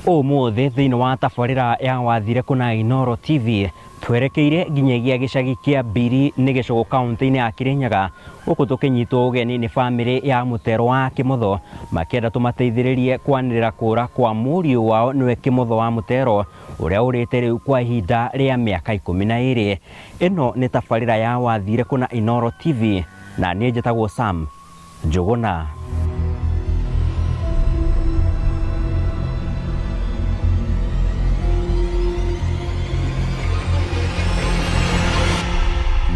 Umuthi thiini wa tabarira ya wathire kuna Inooro TV twerekeire nginyagia gicagi kia Mbiri ni Gicugu kaunti-ini ya Kirinyaga guku tukinyitwo ugeni ni family ya Mutero wa Kimotho makienda tumateithiririe kwanirira kura kwa muriu wao niwe Kimotho wa Mutero uria urite riu kwa ihinda ria miaka 12. Ino ni tabarira ya wathire kuna Inooro TV na ni njitagwo Sam Njuguna.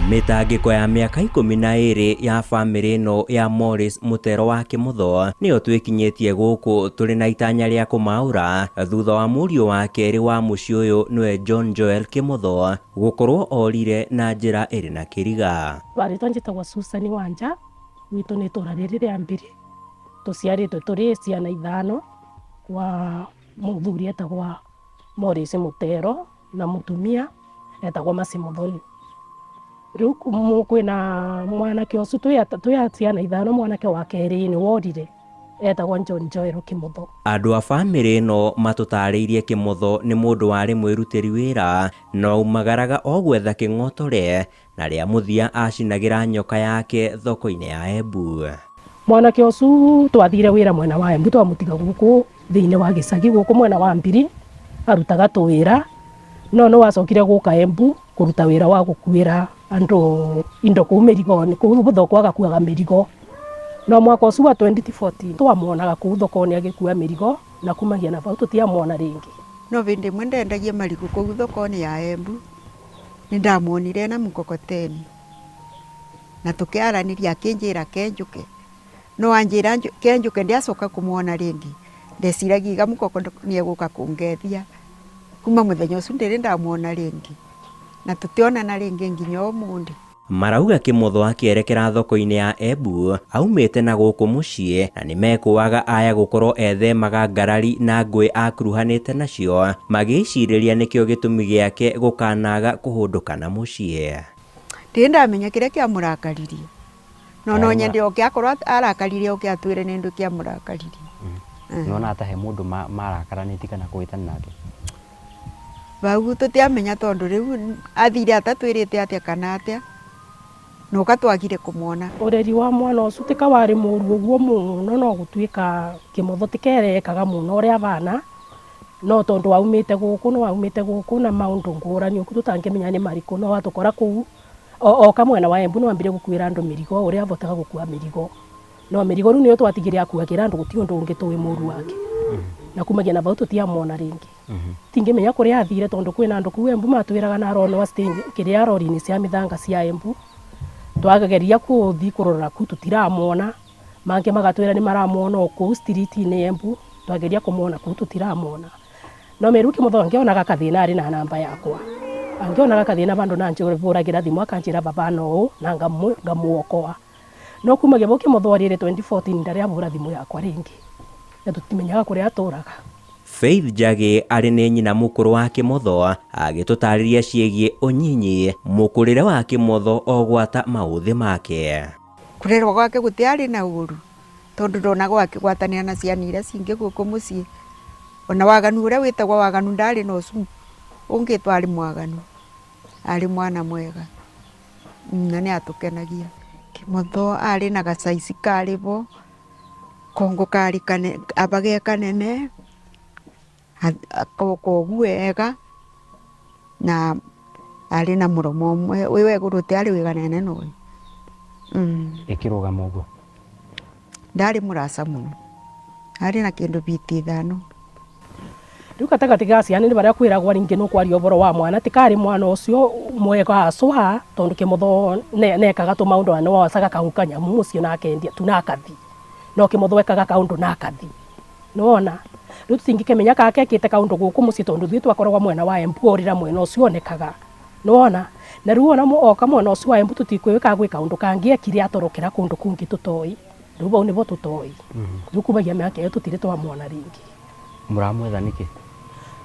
Mitangiko ya miaka 12 ya family no ya Morris Mutero wa Kimotho niyo twikinyetie guku turi na itanya ria kumaura thutha wa muriu wa keri wa muci uyu niwe John Joel Kimotho gukorwo orire na njira iri na kiriga. Barito njitagwo Susan Wanja witu ni tura riri ria Mbiri tuciaritwe turi ciana 5 wa muthuri etagwa Morris Mutero na mutumia etagwa Masi Muthoni. Riu kwina mwanake ucu twi ciana 5 mwanake wa keri ni worire etagwa John Joel Kimotho. Andu a family no matutariirie Kimotho ni mundu wari mwirutiri wira no umagaraga o gwetha king'otore na ria muthia acinagira nyoka yake thoko-ini ya Embu. Mwanake ucu twathire wira mwena wa Embu twamutiga guku thiini wa gicagi guku mwena wa Mbiri arutaga tuwira no wacokire guka Embu kuruta wira wa gukuira andu indo ku mirigoni ku thoko agakuaga mirigo no mwaka ucu wa 2014 twamuonaga ku thoko-ini agikua mirigo na kumagia na vau tutiamuona ringi. No vindi mwe ndendagia marigo ku thoko-ini ya Embu nindamuonire na mkokoteni na tukiaraniria akinjira kenjuke no anjira kenjuke ndiacoka kumuona ringi ndeciragia mkokoteni eguka kungethia kuma muthenya ucu ndiri ndamuona ringi na tutionana ringi nginya umundi. Marauga Kimotho akierekera thoko-ini ya Embu aumite na guku mucii na nimekuaga aya gukorwo ethemaga ngarari na ngui akuruhanite nacio magiciriria nikio gitumi giake gukanaga kuhunduka na mucii. Ndamenya kiria kiamurakaririe no nyende oke akorwo arakaririe oke atwire ni ndu kiamurakaririe. Nona atahe mundu marakaraniti kana kuitana nake vau tutiamenya tondu riu athire atatwirite atia kana atia no katwagire kumwona. Ureri wa mwana ucu tika wari muru uguo muno no gutwika Kimotho tikerekaga muno uria bana no tondu aumite guku na maundu ngurani uku tutangimenya ni mariku no atukora kuu o kamwena wa Embu no ambire gukuira andu mirigo uria abotaga gukua mirigo no mirigo riu niyo twatigire akuagira andu guti undu ungi tuwi muru wake na kumagia na vau tutiamwona ringi. Tingimenya kuria athire tondu kwina andu ku Embu matwiraga na arono stage kiria arori-ini cia mithanga cia Embu twagageria kuthi kurora ku tutiramwona mange magatwira ni maramwona ku street-ini Embu twageria kumwona ku tutiramwona no meru Kimotho angionaga kathina ari na namba yakwa angionaga kathina bandu na njuragira thimu akanjira baba no na ngamuokoa no kumagia bo Kimotho arire 2014 ndari abura thimu yakwa ringi na tutimenyaga kuria aturaga. Faith Njagi ari ni nyina mukuru wa Kimotho agitutariria ciegie unyinyi mukurire wa Kimotho ogwata mauthi make. Kurerwa gwake gutiari na uru tondu ndona gwake gwatania na ciana iria cingi guku mucii ona waganu uria witagwa waganu ndari no cu ungitwa ari mwaganu ari mwana mwega na ni atukenagia. Kimotho ari na gacaici karibo kongo kari abage kanene koguo ega na ari na muromo mwe wiwe guruti ari wiganene no ikirugama uguo ndari murasa muno ari na kindu biti 5 riu katagati ga ciana ni baria kwiragwa ringi no kwaria uboro wa mwana tikari mwana ucio mwega acwa tondu Kimotho nekaga tu maundu ane wacaga kahukanya mucio na akendia tu na akathi no Kimotho ekaga kaundu na akathi nona riu tingikemenya kake kite kaundu guku muci tondu thwi twakoragwa mwena wa Embu orira mwena ucio onekaga nona na riu ona oka mwena ucio wa Embu tutikwika gwika undu kangi ekire atorokera kundu kungi tutoi riu bau nibo tutoi riu kumagia miaka iyo tutire twamwona ringi. Muramwetha niki?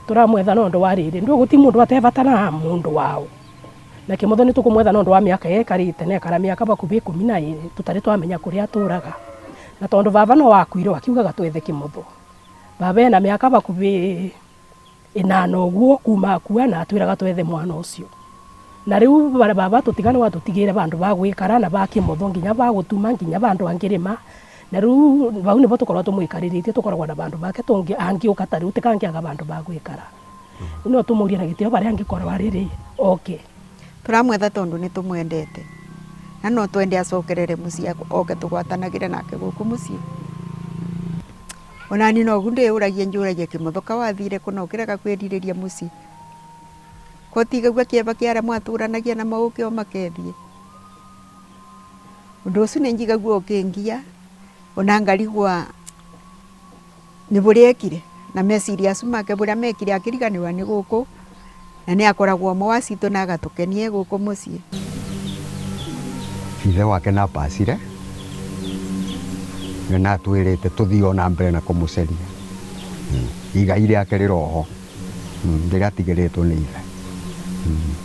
Turamwetha nondu wa riri ndu guti mundu atevatana mundu wao na Kimotho ni tukumwetha nondu wa miaka yekarite nekara miaka bakubi 12 tutari twamenya kuria aturaga na tondu baba no wakuire akiugaga twethe Kimotho baba ena miaka bakubi inana uguo kuma akua na atwiraga twethe mwana ucio na riu baba tutigane watutigire bandu ba gwikara na ba kimotho nginya ba gutuma nginya bandu angirima na riu bau nibo tukorwa tumwikariritie tukoragwa na bandu bake tungi angiuka tari utikangiaga bandu ba gwikara no tumuria na gitio bari angikorwa riri okay turamwetha tondu ni tumwendete na no twende acokerere mucii oke tugwatanagire nake guku mucii ona ni no gunde uragie njuragie kimothoka wathire kuna ukirega kwiririria mucii kotigagwa kieba kiara mwaturanagia na mauke o makethie undu ucio ni njigagua ukingia ona ngarigwa ni buriekire na meciria acu make buria mekire akiriganirwa ni guku na ni akoragwo mo wacitu na agatukenie guku mucii ithe wake na pasire na atwirite tuthio na mbere na kumuceria igai riake riroho ndiratigiriitwo ni ithe.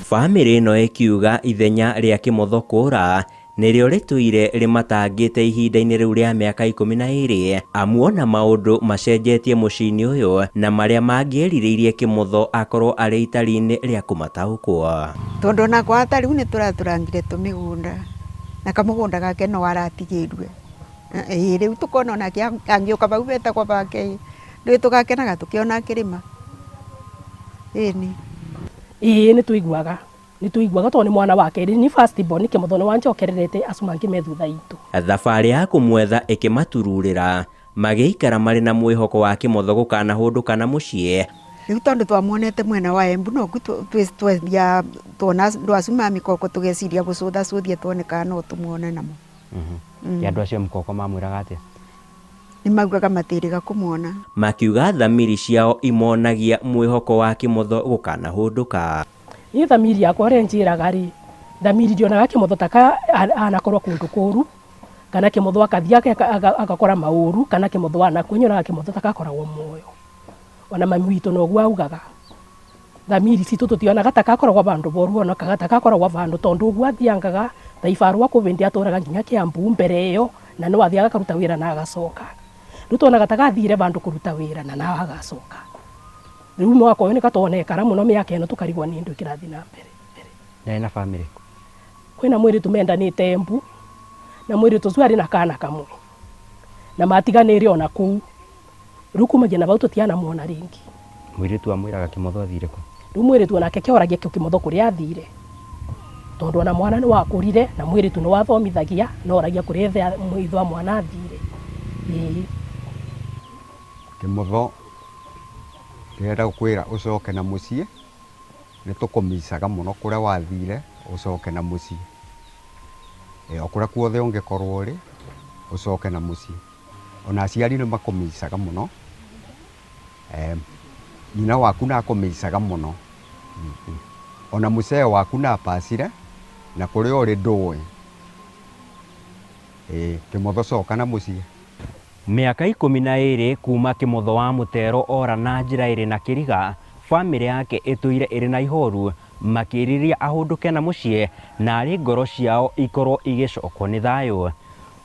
Family ino ikiuga ithenya ria Kimotho kura nirio rituire rimatangite ihinda-ini riu ria miaka 12 amuona maundu macenjetie mucii-ini uyu na maria mangieririirie Kimotho akorwo ari itari-ini ria kumataukwo tondu na kwa atari ni turaturangire tumigunda na kamugunda gake no aratigirwe riu tukona na angiuka bau beta kwa bake riu tugakenaga tukiona kirima ni tuiguaga tondu ni mwana wake ni first born Kimotho ni wanjokererete acumangi me thutha itu thabari ya kumwetha ikimatururira magiikara mari na mwihoko wa Kimotho gukana hundukana mucii riu tondu twamuonete mwena wa Embu no twethia tuona ndwacuma mikoko tugeciria gucutha cuthie tuone kana no tumuone namo andu acio mukoko mamwiraga atia ni maugaga matiriga kumuona makiuga thamiri ciao imonagia mwihoko wa Kimotho gukana hunduka ni thamiri yakwa renjiraga ri thamiri ndionaga Kimotho taka anakorwo kundu kuru kana Kimotho akathia agakora mauru kana Kimotho anakunyonaga Kimotho takakoragwo muoyo ona mami witu no gwa ugaga thamiri citu tutionaga takakoragwo bandu boru ona takakoragwo bandu tondu gwa thiangaga taifarwa kubindi aturaga nginya Kiambu mbere iyo na no athiaga karuta wira na agacoka riu tuonaga tagathire bandu kuruta wira na nawe agacoka riu mwaka uyu nikatonekara muno miaka ino tukarigwa ni ndu kirathi na mbere na family kwina mwiri tumendanite Embu na mwiri tucu ari na kana kamwe na matiganire ona kuu riu kumagia na bau tutiana muona ringi mwiri tu amwiraga Kimotho athire ku riu mwiri tu onake kioragia Kimotho kuria athire tondu ona mwana ni wakurire na mwiri tu ni wathomithagia no oragia kuria mwitho mwana athire Kimotho ndĩrenda kwĩra ũcoke na mũciĩ nĩ tũkũmicaga mũno kũrĩa wathire ũcoke na mũciĩ o kũrĩa kuothe ũngĩkorwo ũrĩ ũcoke na mũciĩ ona aciari nĩ makũmicaga mũno nyina waku na akũmicaga mũno ona mũcee waku na pasire na kũrĩa ũrĩ ndũĩ Kimotho coka na mũciĩ. Miaka 12 kuma Kimotho wa Mutero ora na njira iri na kiriga family yake ituire iri na ihoru makiriria ahunduke na mucii na ari ngoro ciao ikorwo igicokwo ni thayo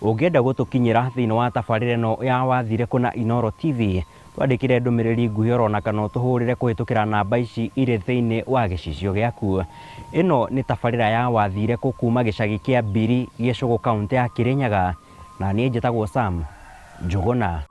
ungienda gutukinyira thiini wa tabarire no ya wathire kuna Inoro TV twandikire ndumiriri nguhi orona kana tuhurire kuhitukira namba ici iri thiini wa gicicio giaku ino ni tabarira ya wathire kuma gicagi kia Mbiri Gicugu kaunti ya Kirinyaga na nie njitagwo Sam Njuguna.